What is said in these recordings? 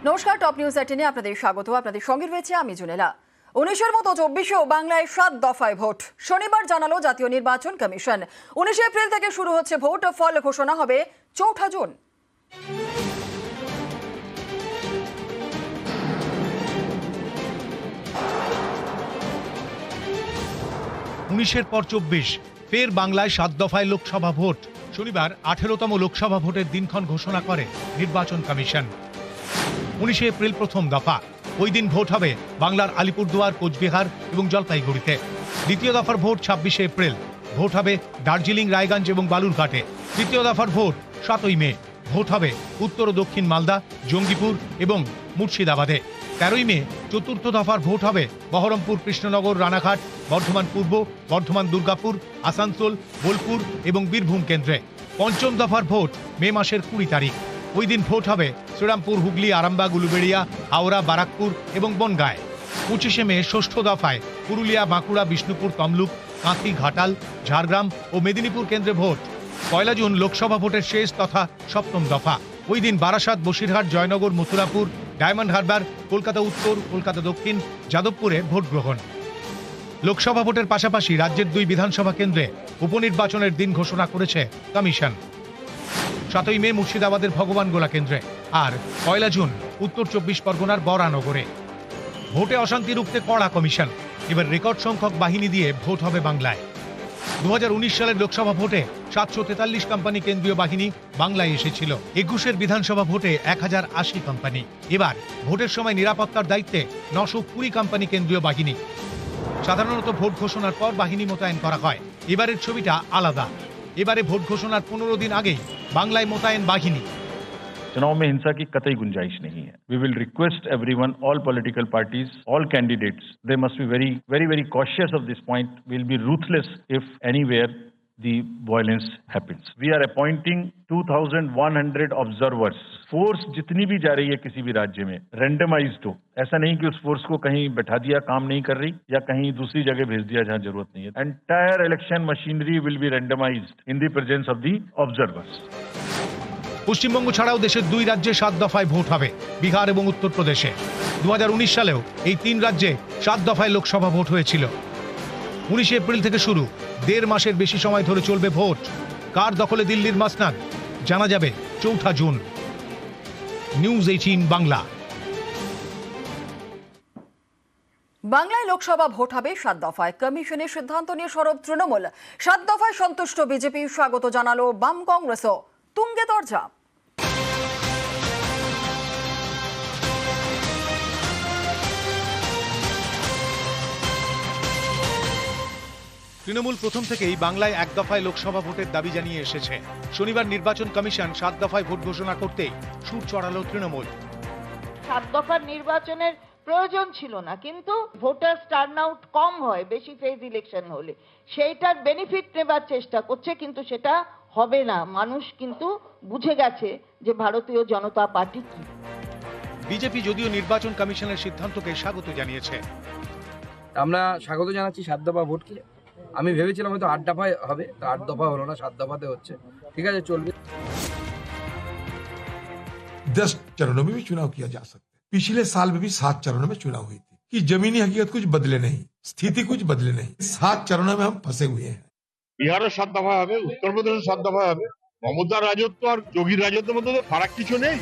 নমস্কার, top news 18-এ আপনাদের স্বাগত। আপনাদের সঙ্গে রয়েছে আমি জুনেলা। 19-এর মতো 24-এও বাংলায় 7 দফায় ভোট। শনিবার জানালো জাতীয় নির্বাচন কমিশন। 19 এপ্রিল থেকে শুরু হচ্ছে ভোট। ফল ঘোষণা হবে 4 জুন। 19-এর পর 24 ফের বাংলায় 7 দফায় লোকসভা ভোট। শনিবার 18তম লোকসভা ভোটের দিনক্ষণ ঘোষণা করে নির্বাচন কমিশন। 19 এপ্রিল প্রথম দফা। ওই দিন ভোট হবে বাংলার আলিপুরদুয়ার, কোচবিহার এবং জলপাইগুড়িতে। দ্বিতীয় দফার ভোট 26 এপ্রিল। ভোট হবে দার্জিলিং, রায়গঞ্জ এবং বালুরঘাটে। তৃতীয় দফার ভোট 7ই মে। ভোট হবে উত্তর ও দক্ষিণ মালদা, জঙ্গিপুর এবং মুর্শিদাবাদে। 13ই মে চতুর্থ দফার ভোট হবে বহরমপুর, কৃষ্ণনগর, রানাঘাট, বর্ধমান পূর্ব, বর্ধমান দুর্গাপুর, আসানসোল, বোলপুর এবং বীরভূম কেন্দ্রে। পঞ্চম দফার ভোট মে মাসের 20 তারিখ। ওই দিন ভোট হবে শ্রীরামপুর, হুগলি, আরামবাগ, উলুবেড়িয়া, হাওড়া, বারাকপুর এবং বনগাঁয়। 25শে মে ষষ্ঠ দফায় পুরুলিয়া, বাঁকুড়া, বিষ্ণুপুর, তমলুক, কাঁথি, ঘাটাল, ঝাড়গ্রাম ও মেদিনীপুর কেন্দ্রে ভোট। 1 জুন লোকসভা ভোটের শেষ তথা সপ্তম দফা। ওই দিন বারাসাত, বসিরহাট, জয়নগর, মথুরাপুর, ডায়মন্ড হারবার, কলকাতা উত্তর, কলকাতা দক্ষিণ, যাদবপুরে ভোট গ্রহণ। লোকসভা ভোটের পাশাপাশি রাজ্যের 2 বিধানসভা কেন্দ্রে উপনির্বাচনের দিন ঘোষণা করেছে কমিশন। 7ই মে মুর্শিদাবাদের ভগবানগোলা কেন্দ্রে আর 1 জুন উত্তর 24 পরগনার বরানগরে। ভোটে অশান্তি রুখতে কড়া কমিশন। এবার রেকর্ড সংখ্যক বাহিনী দিয়ে ভোট হবে বাংলায়। 2019 সালের লোকসভা ভোটে 743 কোম্পানি কেন্দ্রীয় বাহিনী বাংলায় এসেছিল। 21-এর বিধানসভা ভোটে 1080 কোম্পানি। এবার ভোটের সময় নিরাপত্তার দায়িত্বে 920 কোম্পানি কেন্দ্রীয় বাহিনী। সাধারণত ভোট ঘোষণার পর বাহিনী মোতায়েন করা হয়। এবারের ছবিটা আলাদা। এবারে ভোট ঘোষণার 15 দিন আগেই বাংলায় মোতায়েন বাহিনী। चुनाव में हिंसा की कतई गुंजाइश नहीं है. We will request everyone, all political parties, all candidates, they must be very cautious of this point. We'll be ruthless if anywhere the violence happens. We are appointing 2,100 observers. Force जितनी भी जा रही है किसी भी राज्य में रैंडमाइज्ड हो, ऐसा नहीं कि उस फोर्स को कहीं बैठा दिया, काम नहीं कर रही, या कहीं दूसरी जगह भेज दिया जहां जरूरत नहीं है. Entire election machinery will be randomized in the presence of the observers. Paschimbanga ছাড়াও দেশের 2 রাজ্যে 7 দফায় ভোট হবে, বিহার এবং উত্তরপ্রদেশে। 2019 সালেও এই 3 রাজ্যে 7 দফায় লোকসভা ভোট হয়েছিল। 19 এপ্রিল থেকে শুরু, 1.5 মাসের বেশি সময় ধরে চলবে ভোট। কার দখলে দিল্লির মাসনাদ জানা যাবে 4 জুন। নিউজ 18 বাংলা। বাংলায় লোকসভা ভোট হবে 7 দফায়। কমিশনের সিদ্ধান্ত নিয়ে সরব তৃণমূল। 7 দফায় সন্তুষ্ট বিজেপি, স্বাগত জানালো বাম কংগ্রেসও। তুঙ্গে দরজা। তৃণমূল প্রথম থেকেই বাংলায় 1 দফায় লোকসভা ভোটের দাবি জানিয়ে এসেছে। শনিবার নির্বাচন কমিশন 7 দফায় ভোট ঘোষণা করতেই সুর চড়ালো তৃণমূল। 7 দফার নির্বাচনের প্রয়োজন ছিল না, কিন্তু ভোটার টার্নআউট কম হয় বেশি ফেজ ইলেকশন হলে, সেইটার বেনিফিট নেবার চেষ্টা করছে, কিন্তু সেটা হবে না। মানুষ কিন্তু বুঝে গেছে যে ভারতীয় জনতা পার্টি কি। বিজেপি যদিও নির্বাচন কমিশনের সিদ্ধান্তকে স্বাগত জানিয়েছে। আমরা স্বাগত জানাচ্ছি 7 দফা ভোটকে। আমি ভেবেছিলাম হয়তো 8 দফায় হবে, তো 8 দফা হলো না, 7 দফাতে হচ্ছে। ঠিক আছে, চলবে। 10 चरणों में भी चुनाव किया जा सकता है। पिछले साल में भी 7 चरणों में चुनाव हुई थी कि जमीनी हकीकत कुछ बदले नहीं, स्थिति कुछ बदले नहीं। 7 चरणों में हम फंसे हुए हैं। বিহারের 7 দফা হবে, উত্তরপ্রদেশের 7 দফা হবে। মমতার রাজত্ব আর যোগীর রাজত্বের মধ্যে ফারাক কিছু নেই।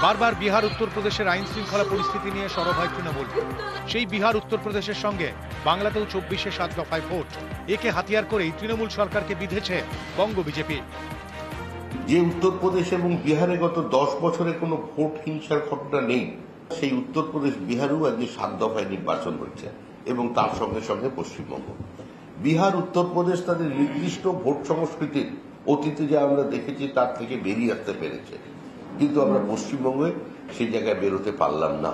বারবার বিহার, উত্তরপ্রদেশের আইন শৃঙ্খলা পরিস্থিতি নিয়ে সরব হয় তৃণমূল। সেই বিহার, উত্তরপ্রদেশের সঙ্গে বাংলাতেও 24-এ 7 দফায় ভোট। একে হাতিয়ার করেই তৃণমূল সরকারকে বিঁধেছে বঙ্গ বিজেপি। যে উত্তরপ্রদেশ এবং বিহারে গত 10 বছরে কোনো ভোট হিংসার ঘটনা নেই, সেই উত্তরপ্রদেশ, বিহারেও আজকে 7 দফায় নির্বাচন হচ্ছে, এবং তার সঙ্গে সঙ্গে পশ্চিমবঙ্গ। বিহার, উত্তরপ্রদেশ তাদের নির্দিষ্ট ভোট সংস্কৃতির অতীতে যা আমরা দেখেছি তার থেকে বেরিয়ে আসতে পেরেছে, কিন্তু আমরা পশ্চিমবঙ্গে সেই জায়গায় বেরোতে পারলাম না।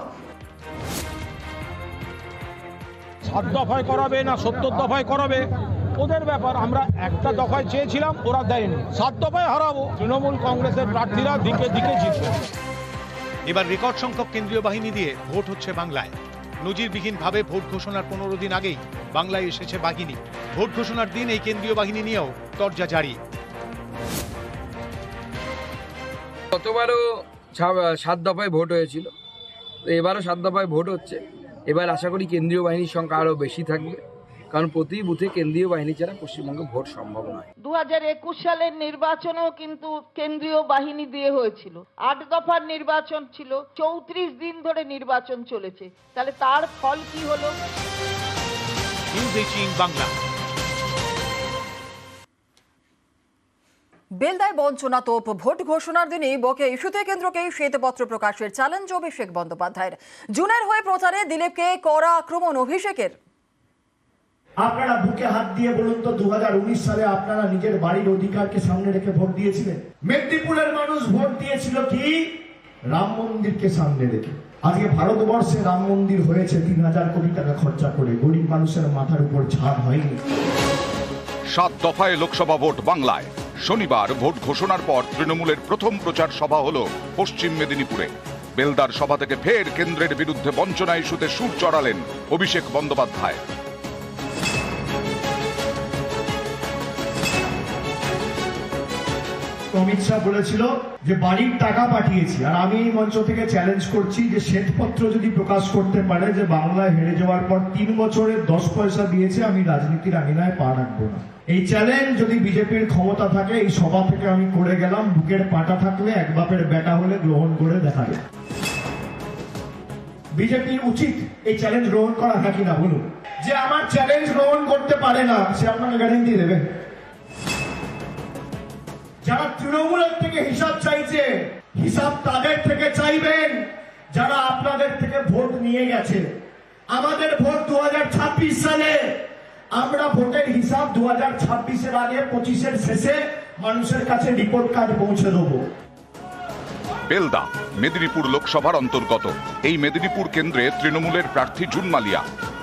7 দফায় করাবে না 70 দফায় করাবে ওদের ব্যাপার। আমরা একটা দফায় চেয়েছিলাম, ওরা দেয়নি। 7 দফায় হারাবো। তৃণমূল কংগ্রেসের প্রার্থীরা দিকে দিকে জিতবে। এবার রেকর্ড সংখ্যক কেন্দ্রীয় বাহিনী দিয়ে ভোট হচ্ছে বাংলায়। নজিরবিহীনভাবে ভোট ঘোষণার 15 দিন আগেই বাংলায় এসেছে বাহিনী। ভোট ঘোষণার দিন এই কেন্দ্রীয় বাহিনী নিয়েও তরজা জারি। গতবারও সাত দফায় ভোট হয়েছিল, তো এবারও সাত দফায় ভোট হচ্ছে। এবার আশা করি কেন্দ্রীয় বাহিনীর সংখ্যা আরও বেশি থাকবে, কারণ প্রতি বুথে কেন্দ্রীয় বাহিনী ছাড়া পশ্চিমবঙ্গে ভোট সম্ভব নয়। 2021 সালের নির্বাচনেও কিন্তু কেন্দ্রীয় বাহিনী দিয়ে হয়েছিল। 8 দফার নির্বাচন ছিল, 34 দিন ধরে নির্বাচন চলেছে। তাহলে তার ফল কি হলো? নিউজ 18 বাংলা। বেলদায় বঞ্চনা তোপ, ভোট ঘোষণার দিনই বকেয়া ইস্যুতে কেন্দ্রকেই শ্বেতপত্র প্রকাশের চ্যালেঞ্জ অভিষেক বন্দ্যোপাধ্যায়ের। জুনের হয়ে প্রচারে দিলীপকে কড়া আক্রমণ অভিষেকের। আপনারা বুকে হাত দিয়ে বলুন তো 2019 সালে আপনারা নিজের বাড়ির অধিকারকে সামনে রেখে ভোট দিয়েছিলেন? মেদিনীপুরের মানুষ ভোট দিয়েছিল কি রাম মন্দিরকে সামনে রেখে। আজকে ভারতবর্ষে রাম মন্দির হয়েছে 3000 কোটি টাকা খরচা করে, গরিব মানুষের মাথার উপর ছাদ হয়নি। 7 দফায় লোকসভা ভোট বাংলায়। শনিবার ভোট ঘোষণার পর তৃণমূলের প্রথম প্রচার সভা হল পশ্চিম মেদিনীপুরে। বেলদার সভা থেকে ফের কেন্দ্রের বিরুদ্ধে বঞ্চনা ইস্যুতে সুর চড়ালেন অভিষেক বন্দ্যোপাধ্যায়। অমিত শাহ বলেছিল যে বাড়ির টাকা পাঠিয়েছি, আর আমি এই মঞ্চ থেকে চ্যালেঞ্জ করছি যে শ্বেতপত্র যদি প্রকাশ করতে পারে যে বাংলায় হেরে যাওয়ার পর 3 বছরে 10 পয়সা দিয়েছে, আমি রাজনীতির আঙিনায় পা রাখবো না। এই চ্যালেঞ্জ যদি বিজেপির ক্ষমতা থাকে, এই সভা থেকে আমি করে গেলাম, বুকের পাটা থাকলে এক বাপের বেটা হলে গ্রহণ করে দেখাবে। বিজেপির উচিত এই চ্যালেঞ্জ গ্রহণ করা নাকি না বলুন। যে আমার চ্যালেঞ্জ গ্রহণ করতে পারে না সে আপনাকে গ্যারান্টি দেবে? যারা তৃণমূলের থেকে হিসাব চাইছে, হিসাব তাদের থেকে চাইবেন যারা আপনাদের থেকে ভোট নিয়ে গেছে। আমাদের ভোট 2026 সালে, আমরা ভোটের হিসাব 2026-এর আগে 25-এর শেষে মানুষের কাছে রিপোর্ট কার্ড পৌঁছে দেবো। বেলদা মেদিনীপুর লোকসভার অন্তর্গত। এই মেদিনীপুর কেন্দ্রে তৃণমূলের প্রার্থী জুন মালিয়া।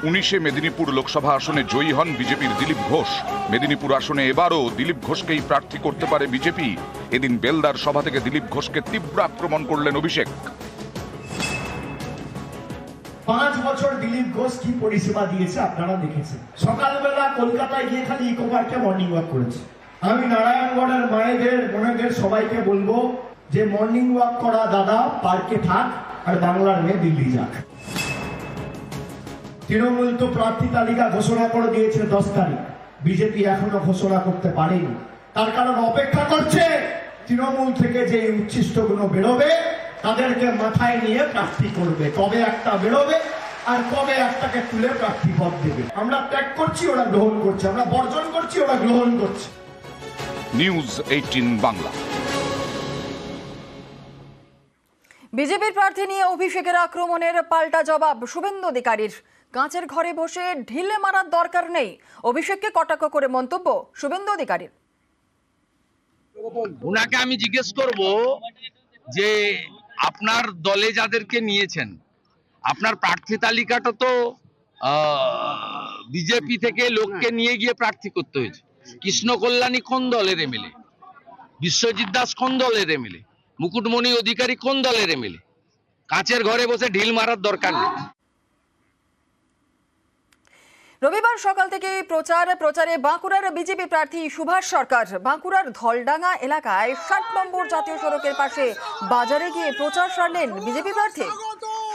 19-এ মেদিনীপুর লোকসভা আসনে জয়ী হন বিজেপির দিলীপ ঘোষ। মেদিনীপুর আসনে এবারও দিলীপ ঘোষকেই প্রার্থী করতে পারে বিজেপি। এদিন বেলদার সভা থেকে দিলীপ ঘোষকে তীব্র আক্রমণ করলেন অভিষেক। 5 বছর দিলীপ ঘোষ কি পরিষেবা দিয়েছে আপনারা দেখেছেন। সকালবেলা কলকাতায় গিয়ে খালি ইকো পার্কে মর্নিং ওয়াক করেছে। আমি নারায়ণগড়ের মায়েদের বোনেদের সবাইকে বলবো যে মর্নিং ওয়াক করা দাদা পার্কে থাক, আর বাংলার মেয়ে দিল্লি যাক। তৃণমূল তো প্রার্থী তালিকা ঘোষণা করে দিয়েছে 10 তারিখ, বিজেপি এখনো ঘোষণা করতে পারেনি। তার কারণ অপেক্ষা করছে তৃণমূল থেকে যে উচ্ছিষ্টগুলো বেরোবে তাদেরকে মাথায় নিয়ে প্রার্থী করবে। কবে একটা বেরোবে আর কবে একটাকে তুলে প্রার্থী পদ দেবে। আমরা ত্যাগ করছি, ওরা গ্রহণ করছে, আমরা বর্জন করছি, ওরা গ্রহণ করছে। নিউজ 18 বাংলা। বিজেপির প্রার্থী নিয়ে অভিষেকের আক্রমণের পাল্টা জবাব শুভেন্দু অধিকারীর। কাঁচের ঘরে বসে ঢিলে মারার দরকার নেই, অভিষেককে কটাক্ষ করে মন্তব্য শুভেন্দু অধিকারীর। ওনাকে আমি জিজ্ঞেস করব যে আপনার দলে যাদেরকে নিয়েছেন, আপনার প্রার্থী তালিকাটা তো বিজেপি থেকে লোককে নিয়ে গিয়ে প্রার্থী করতে হয়েছে। কৃষ্ণ কল্যাণী কোন দলের এমএলএ? বিশ্বজিৎ দাস কোন দলের এমএলএ? মুকুটমণি অধিকারী কোন দলের এমএলএ? কাঁচের ঘরে বসে ঢিল মারার দরকার নেই। রবিবার সকাল থেকে প্রচারে বাঁকুড়ার বিজেপি প্রার্থী সুভাষ সরকার বাঁকুড়ার ধলডাঙ্গা এলাকায় 60 নম্বর জাতীয় সড়কের পাশে বাজারে গিয়ে প্রচার সারলেন বিজেপি প্রার্থী।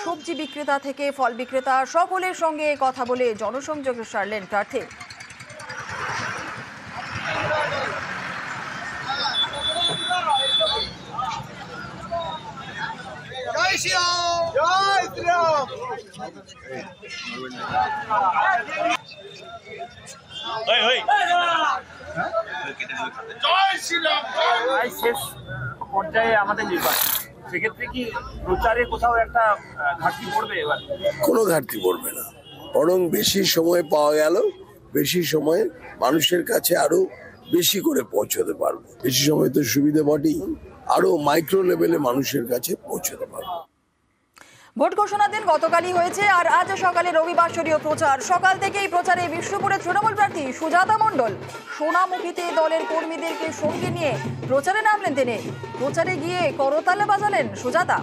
সবজি বিক্রেতা থেকে ফল বিক্রেতা সকলের সঙ্গে কথা বলে জনসংযোগ সারলেন প্রার্থী। শেষ পর্যায়ে আমাদের নির্বাচন, সেক্ষেত্রে কি প্রচারে কোথাও একটা ঘাটতি পড়বে? এবার কোনো ঘাটতি পড়বে না, বরং বেশি সময় পাওয়া গেল, বেশি সময় মানুষের কাছে আরো বেশি করে পৌঁছতে পারবো। বেশি সময় তো সুবিধা বটেই, আরো মাইক্রো লেভেলে মানুষের কাছে পৌঁছতে পারবো। ভোট ঘোষণার দিন গতকালই হয়েছে, আর আজ সকালে রবিবাসরীয় প্রচার। সকাল থেকেই প্রচারে বিষ্ণুপুরের তৃণমূল প্রার্থী সুজাতা মণ্ডল। সোনামুখীতে দলের কর্মীদেরকে সঙ্গে নিয়ে প্রচারে নামলেন তিনি। প্রচারে গিয়ে করতালে বাজালেন সুজাতা।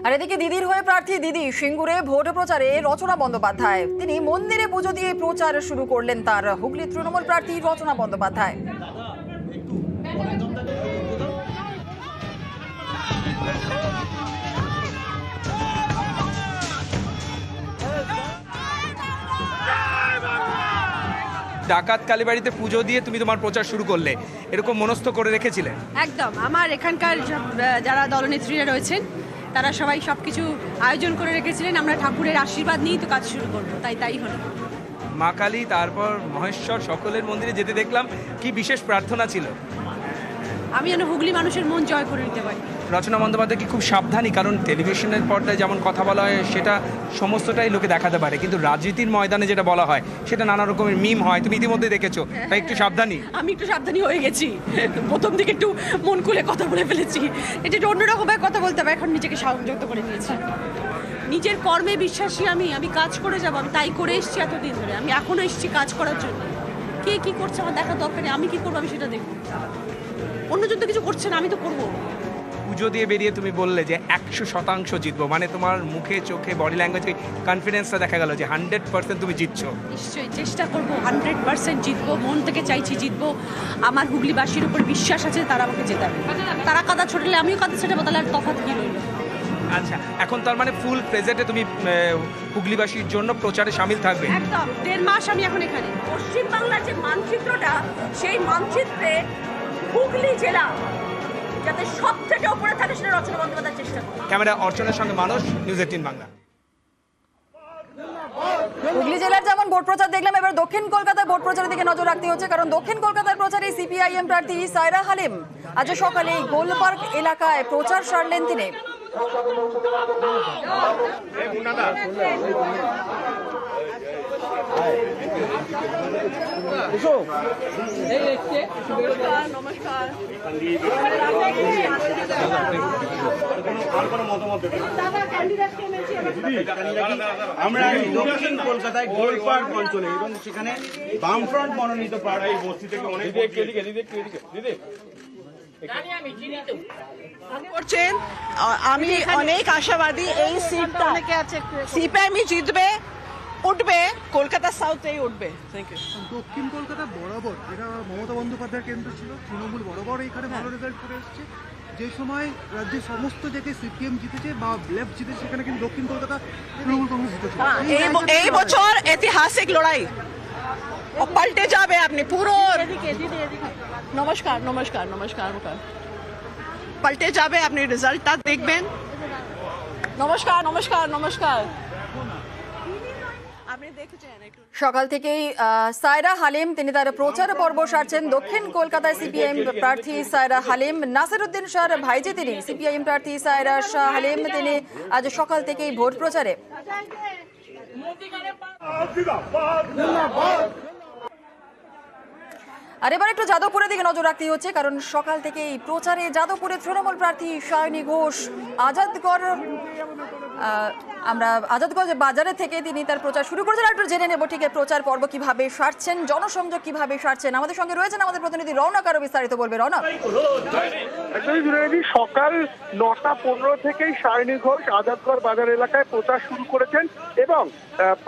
আর এদিকে দিদির হয়ে প্রার্থী দিদি সিঙ্গুরে ভোট প্রচারে রচনা বন্দ্যোপাধ্যায়। তিনি মন্দিরে পুজো দিয়ে প্রচার শুরু করলেন তার। হুগলি তৃণমূল প্রার্থী রচনা বন্দ্যোপাধ্যায়। ডাকাত কালীবাড়িতে পুজো দিয়ে তুমি তোমার প্রচার শুরু করলে, এরকম মনস্থ করে রেখেছিলে? একদম। আমার এখানকার যারা দলনেত্রীরা রয়েছেন তারা সবাই সবকিছু আয়োজন করে রেখেছিলেন। আমরা ঠাকুরের আশীর্বাদ নিয়েই তো কাজ শুরু করবো, তাই হলো। মা কালী, তারপর মহেশ্বর, সকলের মন্দিরে যেতে দেখলাম। কি বিশেষ প্রার্থনা ছিল? আমি যেন হুগলি মানুষের মন জয় করে নিতে পারি। রচনা বন্দ্যোপাধ্যায় কি খুব সাবধানী? কারণ টেলিভিশনের পর্দায় যেমন কথা বলা হয় সেটা সমস্তটাই লোকে দেখাতে পারে, কিন্তু রাজনীতির ময়দানে যেটা বলা হয় সেটা নানা রকমের মিম হয়, তুমি ইতিমধ্যে দেখেছো, তাই একটু সাবধানী। আমি একটু সাবধানী হয়ে গেছি, প্রথম দিকে একটু মন খুলে কথা বলে ফেলেছি, এটা একটু অন্যরকমভাবে কথা বলতে হবে। এখন নিজেকে সংযত করে নিয়েছি। নিজের কর্মে বিশ্বাসী আমি কাজ করে যাবো। আমি তাই করে এসেছি এতদিন ধরে। আমি এখনো এসেছি কাজ করার জন্য। কে কি করছে আমার দেখা দরকার নেই, আমি কি করবো আমি সেটা দেখবো। অন্যজন তো কিছু করছে না, আমি তো করবো। পুজো দিয়ে বেরিয়ে তুমি বললে যে 100% জিতবো, মানে তোমার মুখে চোখে বডি ল্যাঙ্গুয়েজে কনফিডেন্সটা দেখা গেল যে 100% তুমি জিতছো। নিশ্চয়ই চেষ্টা করবো, 100% জিতবো। মন থেকে চাইছি জিতবো। আমার হুগলিবাসীর উপর বিশ্বাস আছে, তারা আমাকে জেতাবে। তারা কাদা ছড়ালে আমিও কাদা ছেটাবো, তাহলে আর তফাৎ কি রইল? আচ্ছা, এখন তার মানে ফুল প্রেজেন্টে তুমি হুগলিবাসীর জন্য প্রচারে সামিল থাকবে? একদম। 1.5 মাস আমি এখন এখানে। পশ্চিমবাংলার যে মানচিত্রটা, সেই মানচিত্রে হুগলি জেলা যাতে সব থেকে উপরে থাকে সেটা রচনা বন্দ্যোপাধ্যায়ের চেষ্টা করে। ক্যামেরা অর্চনার সঙ্গে মানুষ, নিউজ 18 বাংলা। হুগলি জেলার যেমন ভোট প্রচার দেখলাম, এবার দক্ষিণ কলকাতায় ভোট প্রচারের দিকে নজর রাখতে হচ্ছে, কারণ দক্ষিণ কলকাতার প্রচারে সিপিআইএম প্রার্থী সায়রা হালিম আজ সকালে গোলপার্ক এলাকায় প্রচার সারলেন তিনি। আমরা দক্ষিণ কলকাতায় গোলপার্ক অঞ্চলে এবং সেখানে বামফ্রন্ট মনোনীত প্রার্থী বস্তি থেকে অনেক করছেন। আমি অনেক আশাবাদী এই সিটটা সিপিআইএম জিতবে, উঠবে, কলকাতা সাউথেই উঠবে। Thank you. দক্ষিণ কলকাতা বরাবর যেটা মমতা বন্দ্যোপাধ্যায়ের কেন্দ্র ছিল, তৃণমূল বরাবর এখানে ভালো রেজাল্ট করে এসেছে। যে সময় রাজ্যের সমস্ত জায়গায় সিপিএম জিতেছে বা লেফট জিতেছে, সেখানে কিন্তু দক্ষিণ কলকাতা তৃণমূল কংগ্রেস জিতেছে। এই বছর ঐতিহাসিক লড়াই পাল্টে যাবে। আপনি পুরো নমস্কার নমস্কার নমস্কার পাল্টে যাবে, আপনি রেজাল্টটা দেখবেন। নমস্কার নমস্কার নমস্কার। আপনি দেখেছেন সকাল থেকেই সায়রা হালিম তিনি তার প্রচার পর্ব সারছেন। দক্ষিণ কলকাতায় সিপিআইএম প্রার্থী সায়রা হালিম, নাসিরউদ্দিন শাহর ভাইজি তিনি। সিপিআইএম প্রার্থী সায়রা শাহ হালিম তিনি আজ সকাল থেকেই ভোট প্রচারে। আর এবার একটু যাদবপুরের দিকে নজর রাখতে হচ্ছে, কারণ সকাল থেকেই প্রচারে যাদবপুরে তৃণমূল প্রার্থী সায়নী ঘোষ আজাদগড় আমরা আজাদগঞ্জ বাজারে থেকে তিনি তার প্রচার শুরু করেছেন। একটু জেনে নেব ঠিক প্রচার পর্ব কিভাবে সারছেন, জনসংযোগ কিভাবে সারছেন। আমাদের সঙ্গে রয়েছেন আমাদের প্রতিনিধি রৌনক, আরো বিস্তারিত বলবে। রৌনক, সকাল 9:15 থেকেই সায়নী ঘোষ আজাদগড় বাজার এলাকায় প্রচার শুরু করেছেন এবং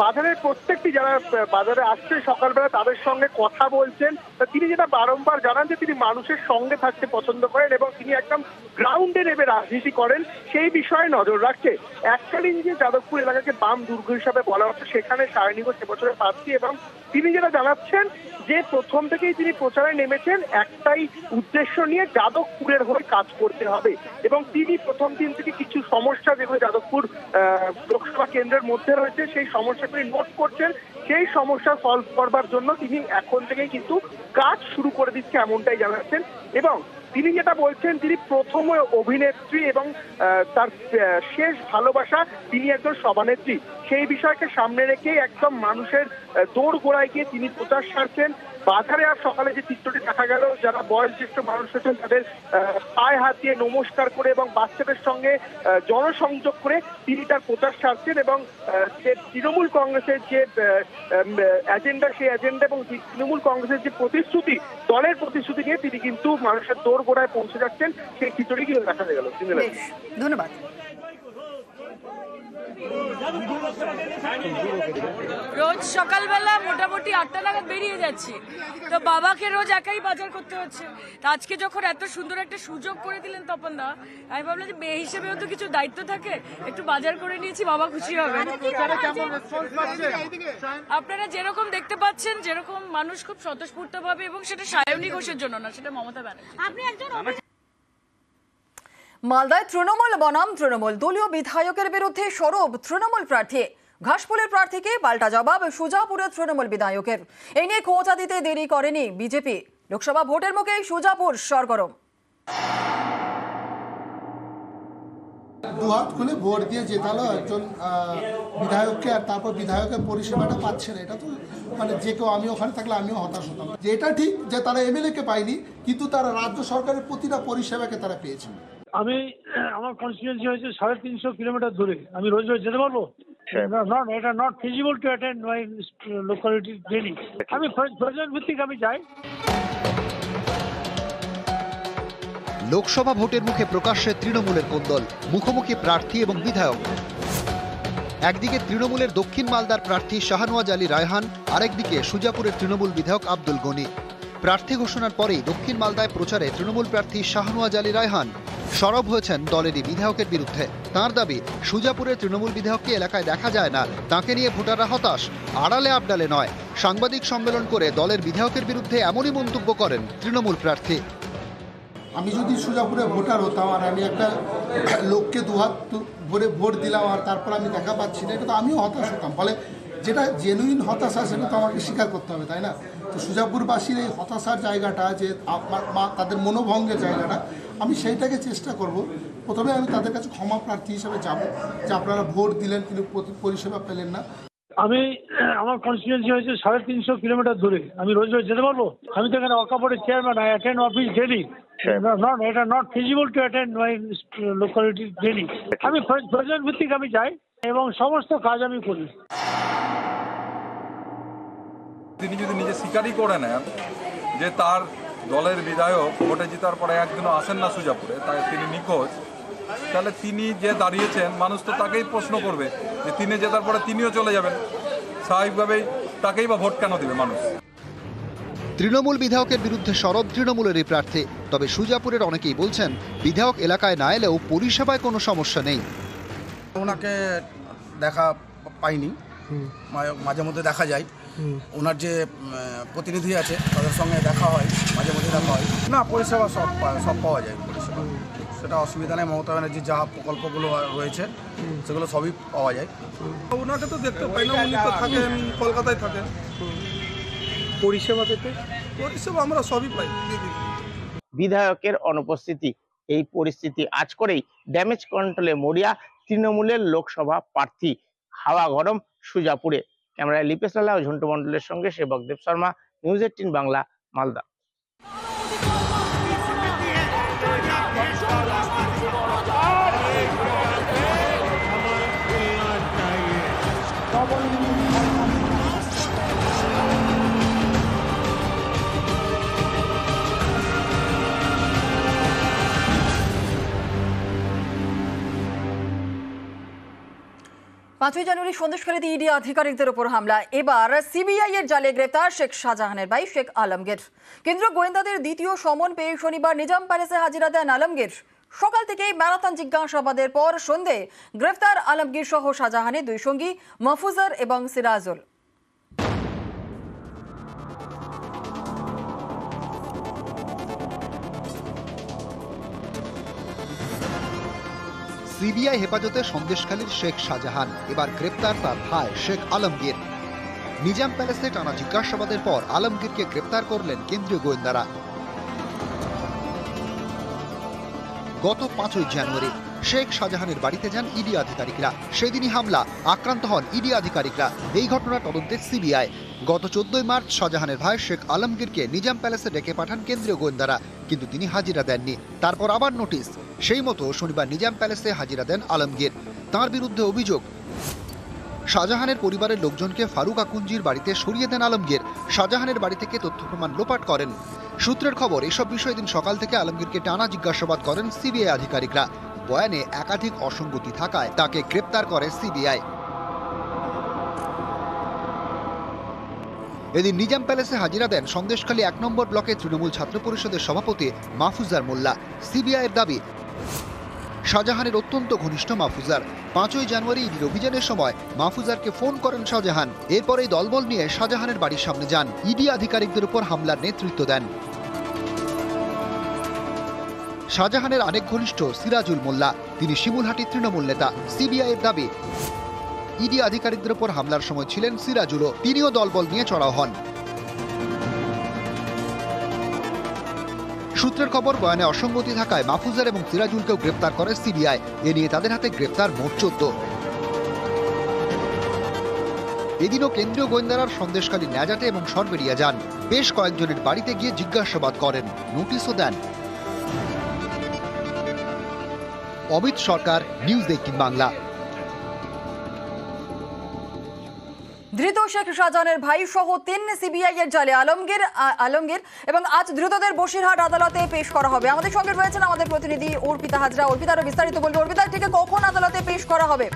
বাজারের প্রত্যেকটি যারা বাজারে আসছে সকালবেলা তাদের সঙ্গে কথা বলছেন। তিনি যেটা বারংবার জানান যে তিনি মানুষের সঙ্গে থাকতে পছন্দ করেন এবং তিনি একদম গ্রাউন্ডে নেমে রাজনীতি করেন, সেই বিষয়ে নজর রাখছে। এককালীন যে যাদবপুর এলাকাকে বাম দুর্গ হিসাবে বলা হচ্ছে, সেখানে সায়নী ঘোষ এবছরের প্রার্থী এবং তিনি যেটা জানাচ্ছেন যে প্রথম থেকেই তিনি প্রচারে নেমেছেন একটাই উদ্দেশ্য নিয়ে, যাদবপুরের হয়ে কাজ করতে হবে। এবং তিনি প্রথম দিন থেকে কিছু সমস্যা যেগুলো যাদবপুর লোকসভা কেন্দ্রের মধ্যে রয়েছে সেই সমস্যাগুলি নোট করছেন, সেই সমস্যা সলভ করবার জন্য তিনি এখন থেকেই কিন্তু কাজ শুরু করে দিচ্ছে এমনটাই জানাচ্ছেন। এবং তিনি যেটা বলছেন, তিনি প্রথম অভিনেত্রী এবং তার শেষ ভালোবাসা তিনি একজন সভানেত্রী, সেই বিষয়কে সামনে রেখে একদম মানুষের দৌড় গোড়ায় গিয়ে তিনি প্রচার সারছেন। বাজারে আর সকালে যে চিত্রটি দেখা গেল, যারা বয়োজ্যেষ্ঠ মানুষ আছেন তাদের পায়ে হাত দিয়ে নমস্কার করে এবং বাচ্চাদের সঙ্গে জনসংযোগ করে তিনি তার প্রচার সারছেন। এবং যে তৃণমূল কংগ্রেসের যে এজেন্ডা, সেই এজেন্ডা এবং তৃণমূল কংগ্রেসের যে প্রতিশ্রুতি, দলের প্রতিশ্রুতি নিয়ে তিনি কিন্তু মানুষের দৌড় গোড়ায় পৌঁছে যাচ্ছেন, সেই চিত্রটি কিন্তু দেখা গেল। ধন্যবাদ। রোজ সকালবেলা মোটামুটি 8টা নাগাদ বেরিয়ে যাচ্ছি, তো বাবাকে রোজ একাই বাজার করতে হচ্ছে। তা আজকে যখন এত সুন্দর একটা সুযোগ করে দিলেন তপন দা, আমি ভাবলাম যে মেয়ে হিসেবেও তো কিছু দায়িত্ব থাকে, একটু বাজার করে নিয়েছি, বাবা খুশি হবে। আপনারা যেরকম দেখতে পাচ্ছেন, যেরকম মানুষ খুব স্বতঃস্ফূর্ত ভাবে, এবং সেটা সায়নী ঘোষের জন্য না, সেটা মমতা ব্যানার্জি। মালদায় তৃণমূল বনাম তৃণমূল দলীয় বিধায়কের বিরুদ্ধে সরব তৃণমূল প্রার্থী। ঘাসফুলের প্রার্থীকে পাল্টা জবাব সুজাপুরের তৃণমূল বিধায়কের। এই নিয়ে খোঁচা দিতে দেরি করেনি বিজেপি। লোকসভা ভোটের মুখে সুজাপুর সরগরম। দুহাত খুলে ভোট দিয়ে জেতালো একজন বিধায়ককে, আর তারপর বিধায়কের পরিষেবাটা পাচ্ছে না। এটা তো মানে যে কেউ, আমি ওখানে থাকলে আমিও হতাশ হতাম। যে এটা ঠিক যে তারা এমএলএ কে পায়নি, কিন্তু তারা রাজ্য সরকারের প্রতিটা পরিষেবাকে তারা পেয়েছে। আমি আমার কনস্টিটিউয়েন্সি হয়েছে 350 কিলোমিটার দূরে, আমি রোজ রোজ যেতে পারবো? এটা not feasible to attend my locality daily. আমি প্রয়োজন ভিত্তিক আমি যাই। লোকসভা ভোটের মুখে প্রকাশ্যে তৃণমূলের কোন্দল, মুখোমুখি প্রার্থী এবং বিধায়ক। একদিকে তৃণমূলের দক্ষিণ মালদার প্রার্থী শাহনওয়াজ আলী রায়হান, আরেকদিকে সুজাপুরের তৃণমূল বিধায়ক আব্দুল গনি। প্রার্থী ঘোষণার পরেই দক্ষিণ মালদায় প্রচারে তৃণমূল প্রার্থী শাহনওয়াজ আলী রায়হান সরব হয়েছেন দলেরই বিধায়কের বিরুদ্ধে। তাঁর দাবি, সুজাপুরের তৃণমূল বিধায়ককে এলাকায় দেখা যায় না, তাঁকে নিয়ে ভোটাররা হতাশ। আড়ালে আবডালে নয়, সাংবাদিক সম্মেলন করে দলের বিধায়কের বিরুদ্ধে এমনই মন্তব্য করেন তৃণমূল প্রার্থী। আমি যদি সুজাপুরে ভোটার হতাম আর আমি একটা লোককে দুহাত ভরে ভোট দিলাম আর তারপর আমি দেখা পাচ্ছি না, এটা তো আমিও হতাশ হতাম। ফলে যেটা জেনুইন হতাশা সেটা তো আমাকে স্বীকার করতে হবে, তাই না? তো সুজাপুরবাসীর এই হতাশার জায়গাটা, যে তাদের মনোভঙ্গের জায়গাটা, আমি সেইটাকে চেষ্টা করব। প্রথমে আমি তাদের কাছে ক্ষমা প্রার্থী হিসেবে যাব যে আপনারা ভোট দিলেন কিন্তু পরিষেবা পেলেন না। আমি আমার কনস্টিটিউয়েন্সি হয়েছে 350 কিলোমিটার দূরে, আমি রোজ রোজ যেতে পারবো? আমি তো এখানে ওয়াকাবোর্ডের chairman, I attend office daily. এটা not feasible to attend my locality daily. আমি প্রয়োজন ভিত্তিক আমি যাই এবং সমস্ত কাজ আমি করি। তিনি যদি নিজে স্বীকারই করে নেন যে তার দলের বিধায়ক ভোটে জেতার পরে একদিনও আসেন না সুজাপুরে, তাই তিনি নিখোঁজ, তাহলে তিনি যে দাঁড়িয়েছেন, মানুষ তো তাকেই প্রশ্ন করবে যে তিনি জেতার পরে তিনিও চলে যাবেন। স্বাভাবিকভাবেই তাকেই বা ভোট কেন দেবে মানুষ? তৃণমূল বিধায়কের বিরুদ্ধে সরব তৃণমূলেরই প্রার্থী। তবে সুজাপুরের অনেকেই বলছেন, বিধায়ক এলাকায় না এলেও পরিষেবায় কোনো সমস্যা নেই। ওনাকে দেখা পাইনি, মাঝে মধ্যে দেখা যায়। ওনার যে প্রতিনিধি আছে তাদের সঙ্গে দেখা হয়, মাঝে মধ্যে দেখা হয়। না, পরিষেবা সব পাওয়া যায়, পরিষেবা সেটা অসুবিধা নেই। মমতা ব্যানার্জির যা প্রকল্পগুলো রয়েছে সেগুলো সবই পাওয়া যায়। ওনাকে তো দেখতে পাই না, উনি তো থাকেন কলকাতায় থাকেন। পরিষেবা পেতে পরিষেবা আমরা সবই পাই। বিধায়কের অনুপস্থিতি, এই পরিস্থিতি আজ করেই ড্যামেজ কন্ট্রোলে মরিয়া তৃণমূলের লোকসভা প্রার্থী। হাওয়া গরম সুজাপুরে। ক্যামেরায় লিপেশ লালা ও ঝন্টু মণ্ডলের সঙ্গে সেবক দেব শর্মা, নিউজ 18 বাংলা, মালদা। জানুয়ারি সন্দেশখালীতে ইডি আধিকারিকদের উপর হামলা। এবার সিবিআই এর জালে গ্রেফতার শেখ শাহজাহানের ভাই শেখ আলমগীর। কেন্দ্রীয় গোয়েন্দাদের দ্বিতীয় সমন পেয়ে শনিবার নিজাম প্যালেসে হাজিরা দেন আলমগীর। সকাল থেকেই ম্যারাথন জিজ্ঞাসাবাদের পর সন্ধে গ্রেফতার আলমগীর সহ শাহজাহানের দুই সঙ্গী মাহফুজার এবং সিরাজুল। সিবিআই হেফাজতে সন্দেশখালীর শেখ শাহজাহান, এবার গ্রেপ্তার তার ভাই শেখ আলমগীর। নিজাম প্যালেসে টানা জিজ্ঞাসাবাদের পর আলমগীরকে গ্রেপ্তার করলেন কেন্দ্রীয় গোয়েন্দারা। গত 5 জানুয়ারি শেখ শাহজাহানের বাড়িতে যান ইডি আধিকারিকরা। সেদিনই হামলা, আক্রান্ত হন ইডি আধিকারিকরা। এই ঘটনার তদন্তে সিবিআই। গত 14 মার্চ শাহজাহানের ভাই শেখ আলমগীরকে নিজাম প্যালেসে ডেকে পাঠান কেন্দ্রীয় গোয়েন্দারা, কিন্তু তিনি হাজিরা দেননি। তারপর আবার নোটিশ। সেই মতো শনিবার নিজাম প্যালেসে হাজিরা দেন আলমগীর। তার বিরুদ্ধে অভিযোগ, শাহজাহানের পরিবারের লোকজনকে ফারুক আকুঞ্জির বাড়িতে সরিয়ে দেন আলমগীর। শাহজাহানের বাড়ি থেকে তথ্য প্রমাণ লোপাট করেন। সূত্রের খবর, এসব বিষয়ে দিন সকাল থেকে আলমগীরকে টানা জিজ্ঞাসাবাদ করেন সিবিআই আধিকারিকরা। বয়ানে একাধিক অসঙ্গতি থাকায় তাকে গ্রেপ্তার করে সিবিআই। এদিন নিজাম প্যালেসে হাজিরা দেন সন্দেশখালী ১ নম্বর ব্লকের তৃণমূল ছাত্র পরিষদের সভাপতি মাহফুজার মোল্লা। সিবিআইয়ের দাবি, শাহজাহানের অত্যন্ত ঘনিষ্ঠ মাহফুজার। ৫ই জানুয়ারি ইডির অভিযানের সময় মাহফুজারকে ফোন করেন শাহজাহান। এরপরেই দলবল নিয়ে শাহজাহানের বাড়ির সামনে যান। ইডি আধিকারিকদের উপর হামলার নেতৃত্ব দেন শাহজাহানের আরেক ঘনিষ্ঠ সিরাজুল মোল্লা। তিনি শিমুলহাটি তৃণমূল নেতা। সিবিআইয়ের দাবি, ইডি আধিকারিকদের উপর হামলার সময় ছিলেন সিরাজুলও। তিনিও দলবল নিয়ে চড়াও হন। সূত্রের খবর, বয়ানে অসঙ্গতি থাকায় মাহফুজার এবং সিরাজুলকেও গ্রেপ্তার করে সিবিআই। এ নিয়ে তাদের হাতে গ্রেপ্তার মোট ১৪। এদিনও কেন্দ্রীয় গোয়েন্দারা সন্দেশখালী ন্যাজাটে এবং সরবেরিয়া যান। বেশ কয়েকজনের বাড়িতে গিয়ে জিজ্ঞাসাবাদ করেন, নোটিশও দেন। অমিত সরকার, নিউজ 18 বাংলা। ধৃত শেখ শাহজাহানের ভাই সহ ৩ সিবিআই এর জালে আলমগীর এবং আজ ধৃতদের বসিরহাট আদালতে পেশ করা হবে। আমাদের সঙ্গে রয়েছেন আমাদের প্রতিনিধি অর্পিতা হাজরা। অর্পিতা আরো বিস্তারিত বলবে। অর্পিতা, ঠিক কখন আদালতে পেশ করা হবে?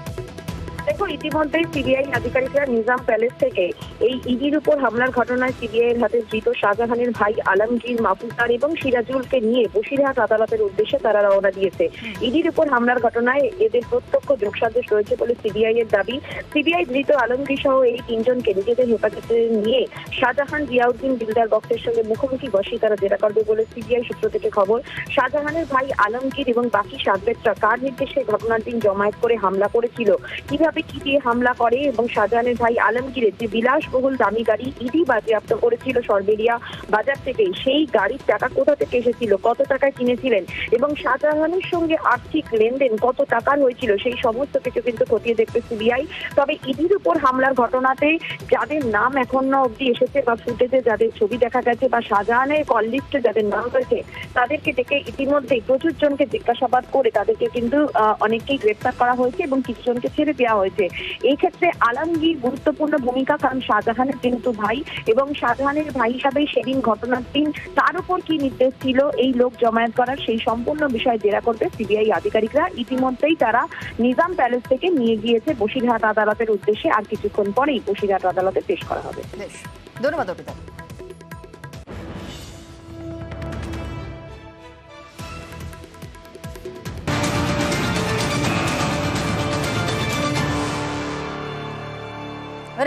দেখো, ইতিমধ্যেই সিবিআই আধিকারিকরা নিজাম প্যালেস থেকে এই ইডির উপর হামলার ঘটনায় সিবিআই এর হাতে ধৃত শাহজাহানের ভাই আলমগীর, মাহফুজার এবং সিরাজুলকে নিয়ে বসিরহাট আদালতের উদ্দেশ্যে তারা রওনা দিয়েছে। ইডির উপর হামলার ঘটনায় এদের প্রত্যক্ষ যোগসাজশ রয়েছে বলে সিবিআই এর দাবি। সিবিআই ধৃত আলমগীর সহ এই ৩ জনকে নিজেদের হেফাজতে নিয়ে শাহজাহান, জিয়াউদ্দিন, দিলদার বক্সের সঙ্গে মুখোমুখি বসে তারা জেরা করবে বলে সিবিআই সূত্র থেকে খবর। শাহজাহানের ভাই আলমগীর এবং বাকি সাবেকরা কার নির্দেশে ঘটনার দিন জমায়েত করে হামলা করেছিল, কিভাবে কি দিয়ে হামলা করে এবং শাহজাহানের ভাই আলমগীরের যে বিলাসবহুল দামি গাড়ি ইডি বাজেয়াপ্ত করেছিল সরবেরিয়া বাজার থেকে, সেই গাড়ির টাকা কোথা থেকে এসেছিল, কত টাকায় কিনেছিলেন এবং শাহজাহানের সঙ্গে আর্থিক লেনদেন কত টাকার হয়েছিল, সেই সমস্ত কিছু কিন্তু খতিয়ে দেখবে সিবিআই। তবে ইডির উপর হামলার ঘটনাতে যাদের নাম এখনো অব্দি এসেছে বা ফুটেজে যাদের ছবি দেখা গেছে বা শাহজাহানের কল লিস্টে যাদের নাম রয়েছে, তাদেরকে ডেকে ইতিমধ্যেই প্রচুর জনকে জিজ্ঞাসাবাদ করে তাদেরকে কিন্তু অনেককেই গ্রেপ্তার করা হয়েছে এবং কিছু জনকে ছেড়ে দেওয়া হয়েছে। এই ক্ষেত্রে আলমগীর গুরুত্বপূর্ণ ভূমিকা, কারণ শাহজাহানের কিন্তু ভাই এবং শাহজাহানের ভাই হিসাবে সেদিন ঘটনার দিন তার উপর কি নির্দেশ ছিল এই লোক জমায়েত করার, সেই সম্পূর্ণ বিষয় জেরা করবে সিবিআই আধিকারিকরা। ইতিমধ্যেই তারা নিজাম প্যালেস থেকে নিয়ে গিয়েছে বসিরহাট আদালতের উদ্দেশ্যে। আর কিছুক্ষণ পরেই বসিরহাট আদালতে পেশ করা হবে। ধন্যবাদ অর্পিতা।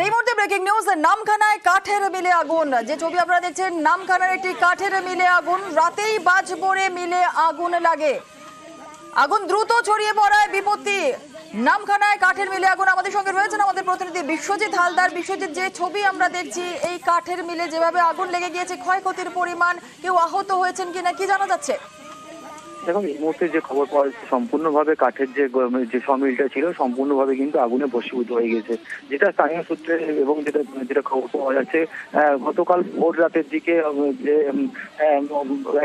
এই মুহূর্তে ব্রেকিং নিউজ, নামখানায় কাঠের মিলে আগুন। যে ছবি আপনারা দেখছেন, নামখানার একটি কাঠের মিলে আগুন। রাতেই বাজ পড়ে মিলে আগুন লাগে। আগুন দ্রুত ছড়িয়ে পড়ায় বিপত্তি। নামখানায় কাঠের মিলে আগুন। আমাদের সঙ্গে রয়েছেন আমাদের প্রতিনিধি বিশ্বজিৎ হালদার। বিশ্বজিৎ, যে ছবি আমরা দেখছি, এই কাঠের মিলে যেভাবে আগুন লেগে গিয়েছে, ক্ষয়ক্ষতির পরিমাণ, কেউ আহত হয়েছেন কিনা, কি জানা যাচ্ছে? দেখুন, এই মুহূর্তে যে খবর পাওয়া যাচ্ছে, সম্পূর্ণভাবে কাঠের যে সমিলটা ছিল সম্পূর্ণভাবে কিন্তু আগুনে ভস্মীভূত হয়ে গেছে। যেটা স্থানীয় সূত্রে এবং যেটা খবর পাওয়া যাচ্ছে, গতকাল ভোর রাতের দিকে যে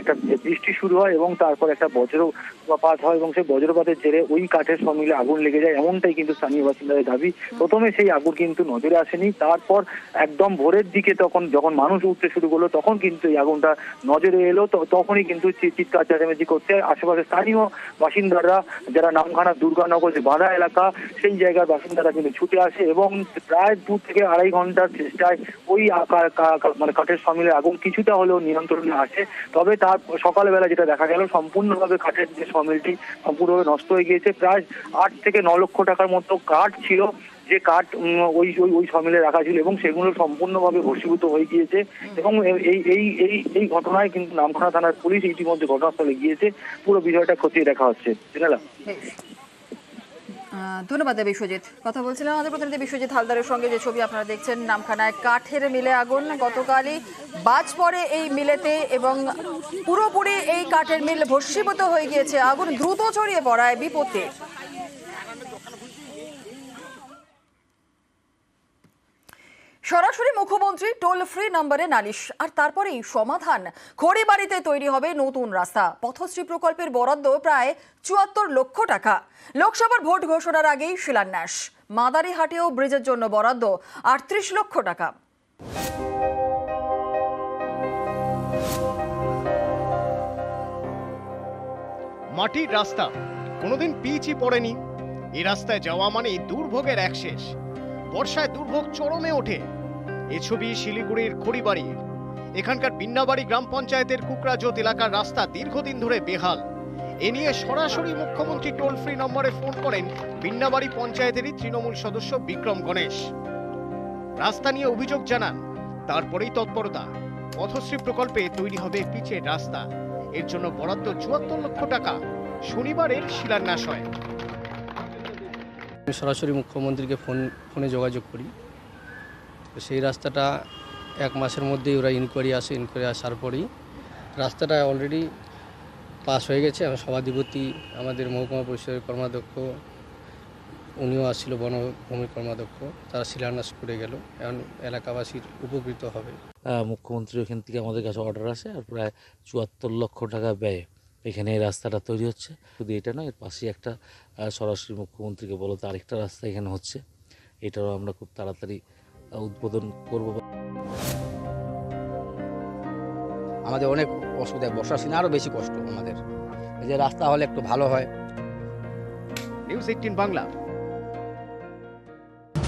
একটা বৃষ্টি শুরু হয় এবং তারপর একটা বজ্রপাত হয় এবং সেই বজ্রপাতের জেরে ওই কাঠের সমিলে আগুন লেগে যায়, এমনটাই কিন্তু স্থানীয় বাসিন্দাদের দাবি। প্রথমে সেই আগুন কিন্তু নজরে আসেনি, তারপর একদম ভোরের দিকে যখন মানুষ উঠতে শুরু করলো তখন কিন্তু এই আগুনটা নজরে এলো। তখনই কিন্তু চিৎকার চেঁচামেচি করতে আশেপাশে স্থানীয় বাসিন্দারা, যারা নামখানা দুর্গানগর যে বাঁধা এলাকা, সেই জায়গার বাসিন্দারা কিন্তু ছুটে আসে এবং প্রায় 2 থেকে 2.5 ঘন্টার চেষ্টায় ওই মানে কাঠের সমিলে আগুন কিছুটা হলেও নিয়ন্ত্রণে আসে। তবে তার সকালবেলা যেটা দেখা গেল, সম্পূর্ণভাবে কাঠের যে সমিলটি সম্পূর্ণভাবে নষ্ট হয়ে গিয়েছে। প্রায় 8 থেকে 9 লক্ষ টাকার মতো কাঠ ছিল, যে কাঠ ওই সমিলে রাখা ছিল এবং সেগুলো সম্পূর্ণভাবে ভস্মীভূত হয়ে গিয়েছে। এবং এই ঘটনায় কিন্তু নামখানা থানার পুলিশ ইতিমধ্যে ঘটনাস্থলে গিয়েছে। পুরো বিষয়টা খতিয়ে দেখা হচ্ছে। ধন্যবাদ বিশ্বজিৎ। কথা বলছিলাম আমাদের প্রতিনিধি বিশ্বজিৎ হালদারের সঙ্গে। যে ছবি আপনারা দেখছেন, নামখানায় কাঠের মিলে আগুন। গতকালই বাজ পড়ে এই মিলেতে এবং পুরোপুরি এই কাঠের মিল ভস্মীভূত হয়ে গিয়েছে। আগুন দ্রুত ছড়িয়ে পড়ায় বিপত্তি। সরাসরি মুখ্যমন্ত্রী টোল ফ্রি নম্বরে নালিশ, আর তারপরেই সমাধান। খড়িবাড়িতে তৈরি হবে নতুন রাস্তা। পথশ্রী প্রকল্পের বরাদ্দ প্রায় ৭৪ লক্ষ টাকা। লোকসভার ভোট ঘোষণার আগেই শিলান্যাস। মাদারিহাটেও ব্রিজের জন্য বরাদ্দ ৩৮ লক্ষ টাকা। মাটির রাস্তা, কোনোদিন পিচই পড়েনি। এই রাস্তায় যাওয়া মানে দুর্ভোগের এক শেষ। বর্ষায় দুর্ভোগ চরমে ওঠে। এ ছবি শিলিগুড়ির খড়িবাড়ির। এখানকার বিন্নাবাড়ি গ্রাম পঞ্চায়েতের কুকরাজোত এলাকার রাস্তা দীর্ঘদিন ধরে বেহাল। এ নিয়ে সরাসরি মুখ্যমন্ত্রী টোল ফ্রি নম্বরে ফোন করেন বিন্নাবাড়ি পঞ্চায়েতেরই তৃণমূল সদস্য বিক্রম গণেশ। রাস্তা নিয়ে অভিযোগ জানান, তারপরেই তৎপরতা। পথশ্রী প্রকল্পে তৈরি হবে পিচের রাস্তা। এর জন্য বরাদ্দ ৭৪ লক্ষ টাকা। শনিবারের শিলান্যাস হয়। আমি সরাসরি মুখ্যমন্ত্রীকে ফোনে যোগাযোগ করি। তো সেই রাস্তাটা 1 মাসের মধ্যেই ওরা ইনকোয়ারি আসার পরেই রাস্তাটা অলরেডি পাস হয়ে গেছে। আমার সভাধিপতি, আমাদের মহকুমা পরিষদের কর্মাধ্যক্ষ, উনিও আসছিল, বনভূমির কর্মাধ্যক্ষ, তারা শিলান্যাস করে গেল। এখন এলাকাবাসীর উপকৃত হবে। মুখ্যমন্ত্রী ওখান থেকে আমাদের কাছে অর্ডার আসে, আর প্রায় ৭৪ লক্ষ টাকা ব্যয়ে এখানে এই রাস্তাটা তৈরি হচ্ছে। শুধু এটা নয়, এর পাশেই একটা সরাসরি মুখ্যমন্ত্রীকে বলো তো আরেকটা রাস্তা এখানে হচ্ছে, এটারও আমরা খুব তাড়াতাড়ি উদ্বোধন করব। আমাদের অনেক অসুবিধা, বর্ষার সিনে আরও বেশি কষ্ট আমাদের। এই যে রাস্তা হলে একটু ভালো হয়। নিউজ 18 বাংলা।